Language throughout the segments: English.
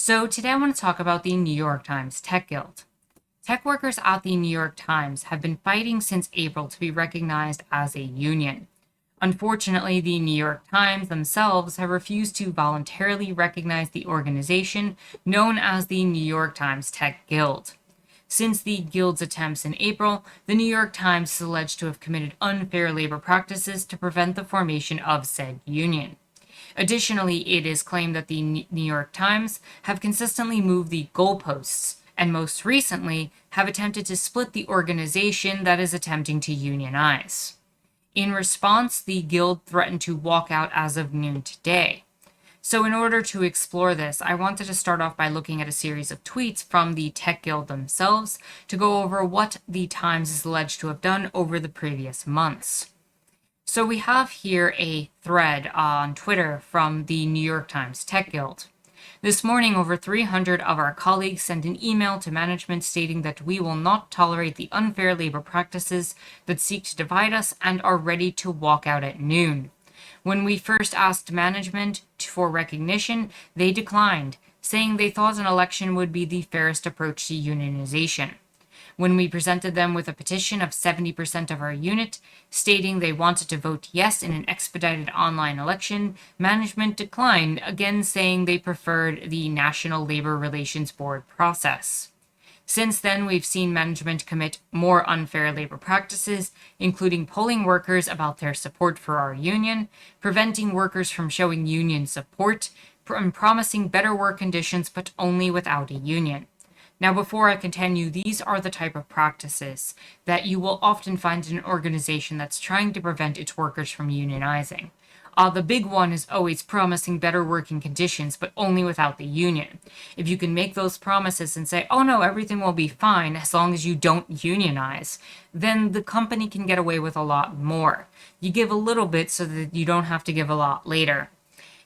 So today I want to talk about the New York Times Tech Guild. Tech workers at the New York Times have been fighting since April to be recognized as a union. Unfortunately, the New York Times themselves have refused to voluntarily recognize the organization known as the New York Times Tech Guild. Since the Guild's attempts in April, the New York Times is alleged to have committed unfair labor practices to prevent the formation of said union. Additionally, it is claimed that the New York Times have consistently moved the goalposts and most recently have attempted to split the organization that is attempting to unionize. In response, the Guild threatened to walk out as of noon today. So in order to explore this, I wanted to start off by looking at a series of tweets from the Tech Guild themselves to go over what the Times is alleged to have done over the previous months. So we have here a thread on Twitter from the New York Times Tech Guild. This morning, over 300 of our colleagues sent an email to management stating that we will not tolerate the unfair labor practices that seek to divide us and are ready to walk out at noon. When we first asked management for recognition, they declined, saying they thought an election would be the fairest approach to unionization. When we presented them with a petition of 70% of our unit, stating they wanted to vote yes in an expedited online election, management declined, again saying they preferred the National Labor Relations Board process. Since then, we've seen management commit more unfair labor practices, including polling workers about their support for our union, preventing workers from showing union support, and promising better work conditions but only without a union. Now, before I continue, these are the type of practices that you will often find in an organization that's trying to prevent its workers from unionizing. The big one is always promising better working conditions, but only without the union. If you can make those promises and say, oh no, everything will be fine as long as you don't unionize, then the company can get away with a lot more. You give a little bit so that you don't have to give a lot later.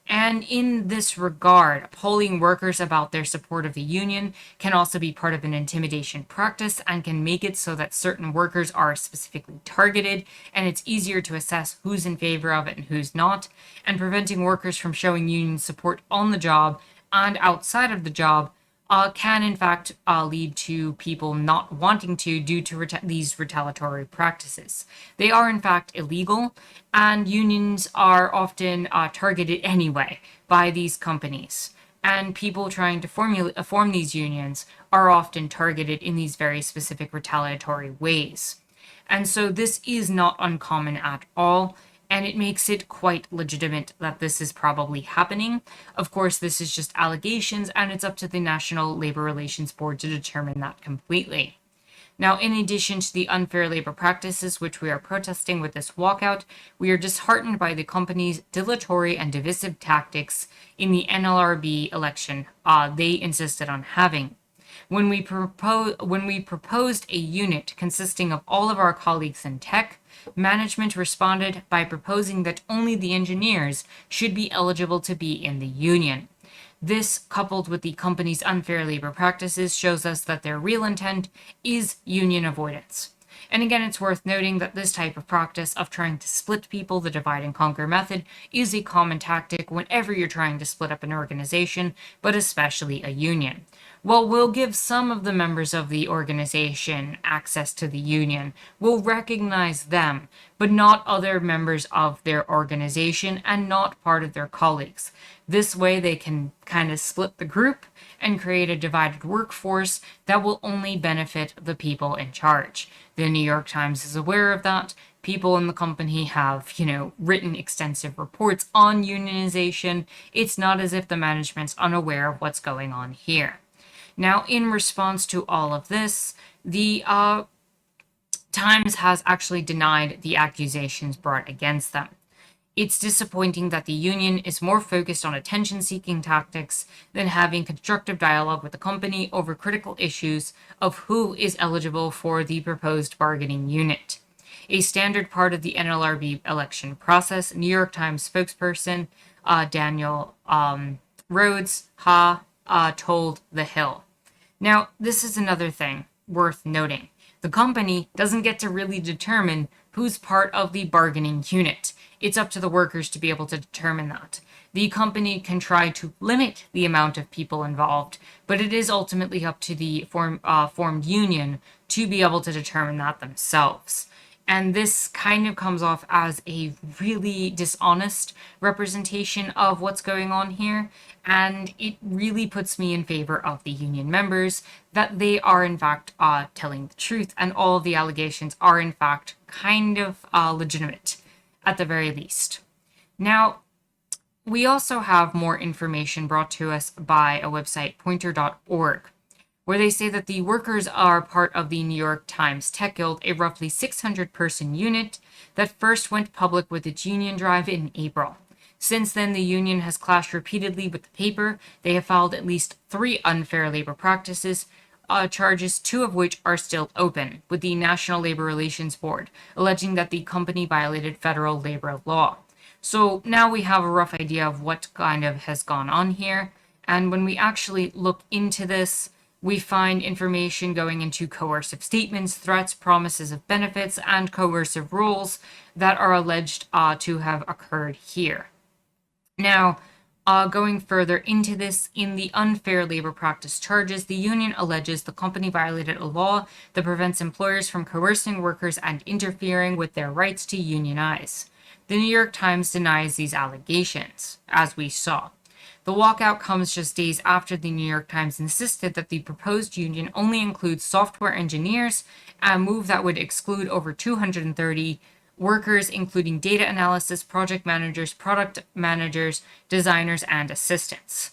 And in this regard, polling workers about their support of the union can also be part of an intimidation practice and can make it so that certain workers are specifically targeted, and it's easier to assess who's in favor of it and who's not, and preventing workers from showing union support on the job and outside of the job can in fact lead to people not wanting to due to these retaliatory practices. They are in fact illegal, and unions are often targeted anyway by these companies. And people trying to form these unions are often targeted in these very specific retaliatory ways. And so this is not uncommon at all, and it makes it quite legitimate that this is probably happening. Of course, this is just allegations, and it's up to the National Labor Relations Board to determine that completely. Now, in addition to the unfair labor practices which we are protesting with this walkout, we are disheartened by the company's dilatory and divisive tactics in the NLRB election they insisted on having. When we proposed a unit consisting of all of our colleagues in tech, management responded by proposing that only the engineers should be eligible to be in the union. This, coupled with the company's unfair labor practices, shows us that their real intent is union avoidance. And again, it's worth noting that this type of practice of trying to split people, the divide and conquer method, is a common tactic whenever you're trying to split up an organization, but especially a union. Well, we'll give some of the members of the organization access to the union. We'll recognize them, but not other members of their organization and not part of their colleagues. This way they can kind of split the group and create a divided workforce that will only benefit the people in charge. The New York Times is aware of that. People in the company have, written extensive reports on unionization. It's not as if the management's unaware of what's going on here. Now, in response to all of this, the Times has actually denied the accusations brought against them. It's disappointing that the union is more focused on attention-seeking tactics than having constructive dialogue with the company over critical issues of who is eligible for the proposed bargaining unit. A standard part of the NLRB election process, New York Times spokesperson Daniel Rhodes told The Hill. Now, this is another thing worth noting. The company doesn't get to really determine who's part of the bargaining unit. It's up to the workers to be able to determine that. The company can try to limit the amount of people involved, but it is ultimately up to the formed union to be able to determine that themselves. And this kind of comes off as a really dishonest representation of what's going on here. And it really puts me in favor of the union members that they are, in fact, telling the truth. And all of the allegations are, in fact, kind of legitimate, at the very least. Now, we also have more information brought to us by a website, pointer.org, where they say that the workers are part of the New York Times Tech Guild, a roughly 600-person unit that first went public with its union drive in April. Since then, the union has clashed repeatedly with the paper. They have filed at least 3 unfair labor practices charges, 2 of which are still open, with the National Labor Relations Board, alleging that the company violated federal labor law. So now we have a rough idea of what kind of has gone on here. And when we actually look into this, we find information going into coercive statements, threats, promises of benefits, and coercive rules that are alleged to have occurred here. Now, going further into this, in the unfair labor practice charges, the union alleges the company violated a law that prevents employers from coercing workers and interfering with their rights to unionize. The New York Times denies these allegations, as we saw. The walkout comes just days after the New York Times insisted that the proposed union only includes software engineers, a move that would exclude over 230 workers, including data analysis, project managers, product managers, designers, and assistants.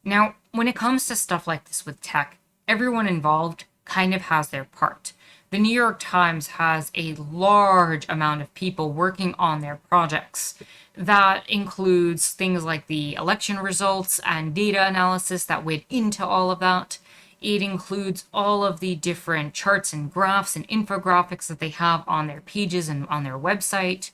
Now, when it comes to stuff like this with tech, everyone involved kind of has their part. The New York Times has a large amount of people working on their projects. That includes things like the election results and data analysis that went into all of that. It includes all of the different charts and graphs and infographics that they have on their pages and on their website.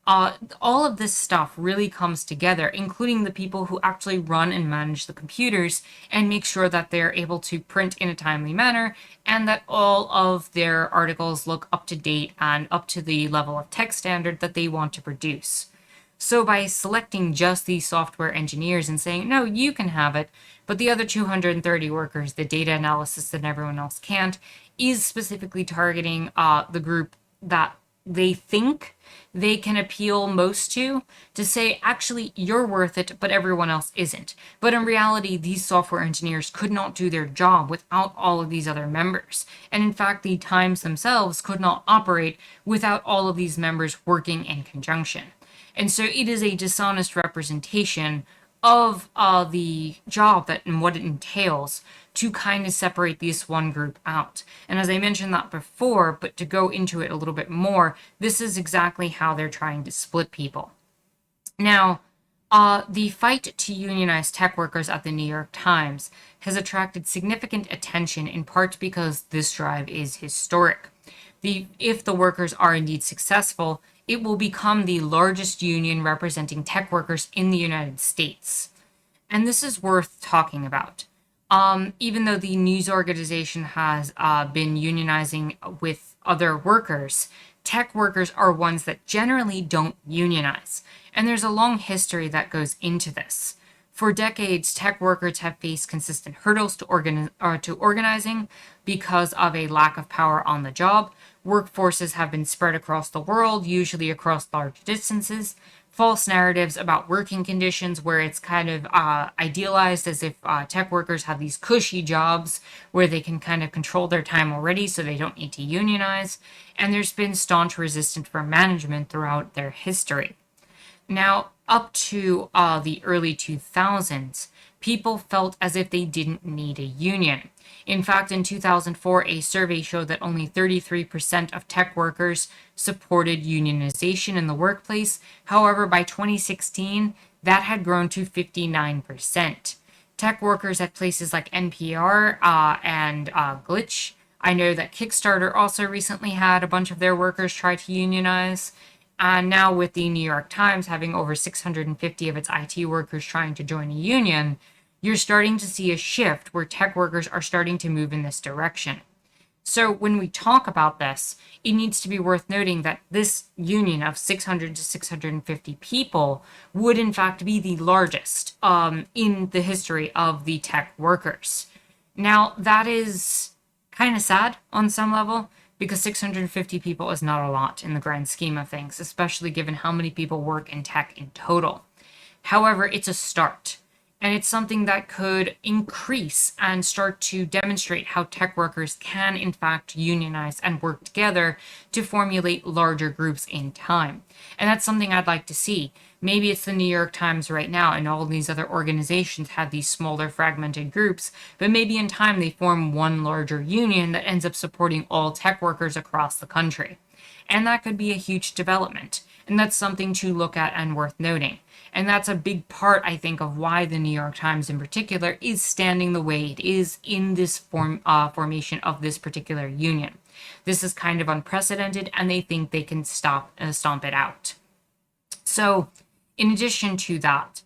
All of this stuff really comes together, including the people who actually run and manage the computers and make sure that they're able to print in a timely manner and that all of their articles look up to date and up to the level of tech standard that they want to produce. So by selecting just these software engineers and saying, no, you can have it, but the other 230 workers, the data analysis and everyone else can't, is specifically targeting the group that they think they can appeal most to say, actually, you're worth it, but everyone else isn't. But in reality, these software engineers could not do their job without all of these other members. And in fact, the Times themselves could not operate without all of these members working in conjunction. And so it is a dishonest representation of the job and what it entails to kind of separate this one group out. And as I mentioned that before, but to go into it a little bit more, this is exactly how they're trying to split people. Now, the fight to unionize tech workers at the New York Times has attracted significant attention, in part because this drive is historic. If the workers are indeed successful, it will become the largest union representing tech workers in the United States. And this is worth talking about. Even though the news organization has been unionizing with other workers, tech workers are ones that generally don't unionize. And there's a long history that goes into this. For decades, tech workers have faced consistent hurdles to organizing because of a lack of power on the job. Workforces have been spread across the world, usually across large distances. False narratives about working conditions where it's kind of idealized as if tech workers have these cushy jobs where they can kind of control their time already so they don't need to unionize. And there's been staunch resistance from management throughout their history. Now, up to the early 2000s, people felt as if they didn't need a union. In fact, in 2004, a survey showed that only 33% of tech workers supported unionization in the workplace. However, by 2016, that had grown to 59%. Tech workers at places like NPR and Glitch. I know that Kickstarter also recently had a bunch of their workers try to unionize. And now with the New York Times having over 650 of its IT workers trying to join a union, you're starting to see a shift where tech workers are starting to move in this direction. So when we talk about this, it needs to be worth noting that this union of 600 to 650 people would in fact be the largest in the history of the tech workers. Now, that is kind of sad on some level because 650 people is not a lot in the grand scheme of things, especially given how many people work in tech in total. However, it's a start, and it's something that could increase and start to demonstrate how tech workers can, in fact, unionize and work together to formulate larger groups in time. And that's something I'd like to see. Maybe it's the New York Times right now, and all these other organizations have these smaller, fragmented groups, but maybe in time they form one larger union that ends up supporting all tech workers across the country. And that could be a huge development. And that's something to look at and worth noting. And that's a big part, I think, of why the New York Times in particular is standing the way it is in this formation of this particular union. This is kind of unprecedented, and they think they can stomp it out. So, in addition to that,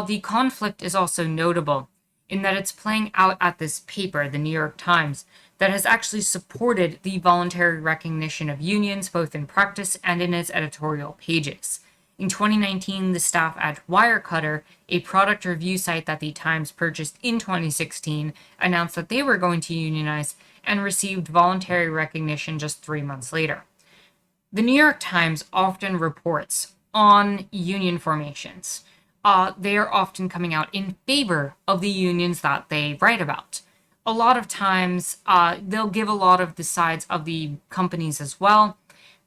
the conflict is also notable in that it's playing out at this paper, the New York Times, that has actually supported the voluntary recognition of unions both in practice and in its editorial pages. In 2019, the staff at Wirecutter, a product review site that the Times purchased in 2016, announced that they were going to unionize and received voluntary recognition just 3 months later. The New York Times often reports on union formations. They are often coming out in favor of the unions that they write about. A lot of times, they'll give a lot of the sides of the companies as well,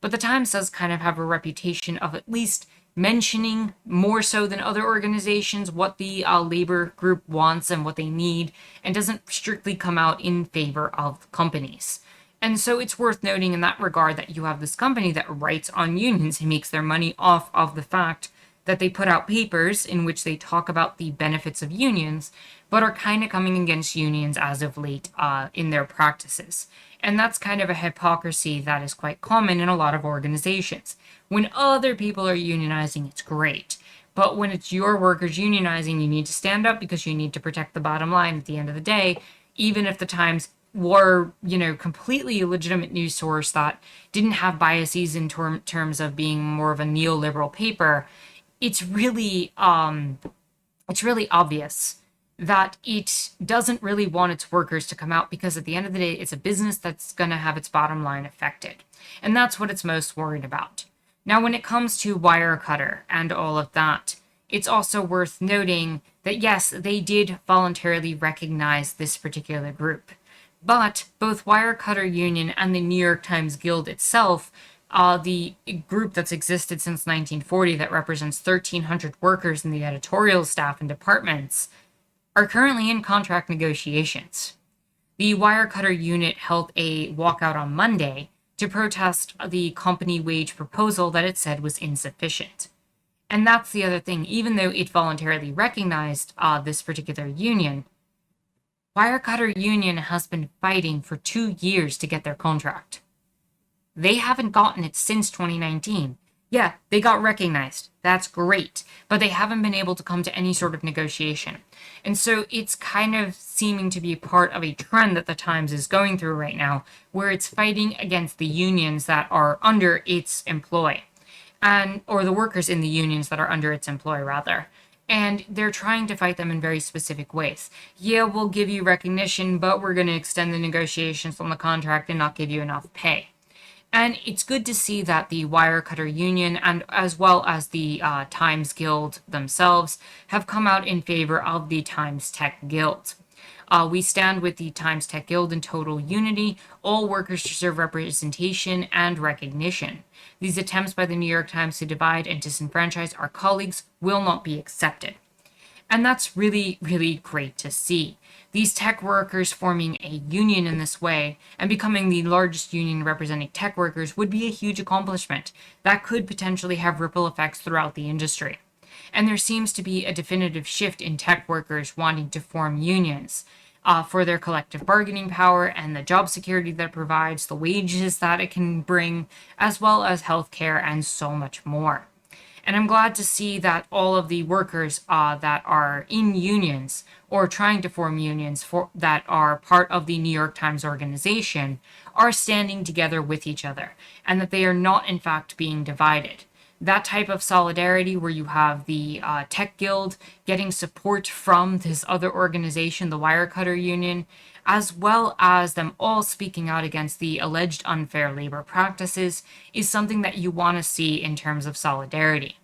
but the Times does kind of have a reputation of at least mentioning more so than other organizations what the labor group wants and what they need, and doesn't strictly come out in favor of companies. And so it's worth noting in that regard that you have this company that writes on unions and makes their money off of the fact that they put out papers in which they talk about the benefits of unions, but are kind of coming against unions as of late in their practices. And that's kind of a hypocrisy that is quite common in a lot of organizations. When other people are unionizing, it's great. But when it's your workers unionizing, you need to stand up because you need to protect the bottom line at the end of the day, even if the Times were, completely a legitimate news source that didn't have biases in terms of being more of a neoliberal paper. It's really obvious that it doesn't really want its workers to come out because at the end of the day, it's a business that's going to have its bottom line affected. And that's what it's most worried about. Now, when it comes to Wirecutter and all of that, it's also worth noting that yes, they did voluntarily recognize this particular group. But both Wirecutter Union and the New York Times Guild itself, the group that's existed since 1940 that represents 1,300 workers in the editorial staff and departments, are currently in contract negotiations. The Wirecutter unit held a walkout on Monday to protest the company wage proposal that it said was insufficient. And that's the other thing. Even though it voluntarily recognized this particular union, Wirecutter Union has been fighting for 2 years to get their contract. They haven't gotten it since 2019. Yeah, they got recognized. That's great. But they haven't been able to come to any sort of negotiation. And so it's kind of seeming to be part of a trend that the Times is going through right now, where it's fighting against the unions that are under its employ, or the workers in the unions that are under its employ, rather. And they're trying to fight them in very specific ways. Yeah, we'll give you recognition, but we're going to extend the negotiations on the contract and not give you enough pay. And it's good to see that the Wirecutter Union and as well as the Times Guild themselves have come out in favor of the Times Tech Guild. We stand with the Times Tech Guild in total unity. All workers deserve representation and recognition. These attempts by the New York Times to divide and disenfranchise our colleagues will not be accepted. And that's really, really great to see. These tech workers forming a union in this way and becoming the largest union representing tech workers would be a huge accomplishment that could potentially have ripple effects throughout the industry. And there seems to be a definitive shift in tech workers wanting to form unions for their collective bargaining power and the job security that it provides, the wages that it can bring, as well as healthcare and so much more. And I'm glad to see that all of the workers that are in unions or trying to form unions that are part of the New York Times organization are standing together with each other, and that they are not, in fact, being divided. That type of solidarity where you have the tech guild getting support from this other organization, the Wirecutter Union, as well as them all speaking out against the alleged unfair labor practices, is something that you want to see in terms of solidarity.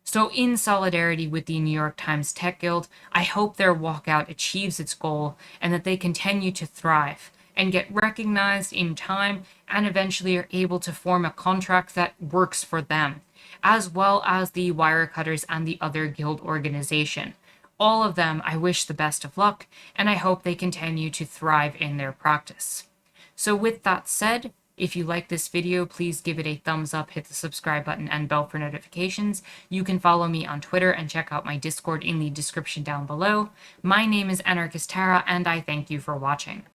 So, in solidarity with the New York Times Tech Guild, I hope their walkout achieves its goal and that they continue to thrive and get recognized in time and eventually are able to form a contract that works for them, as well as the Wirecutters and the other guild organization. All of them, I wish the best of luck, and I hope they continue to thrive in their practice. So with that said, if you like this video, please give it a thumbs up, hit the subscribe button, and bell for notifications. You can follow me on Twitter and check out my Discord in the description down below. My name is Anarchist Tara, and I thank you for watching.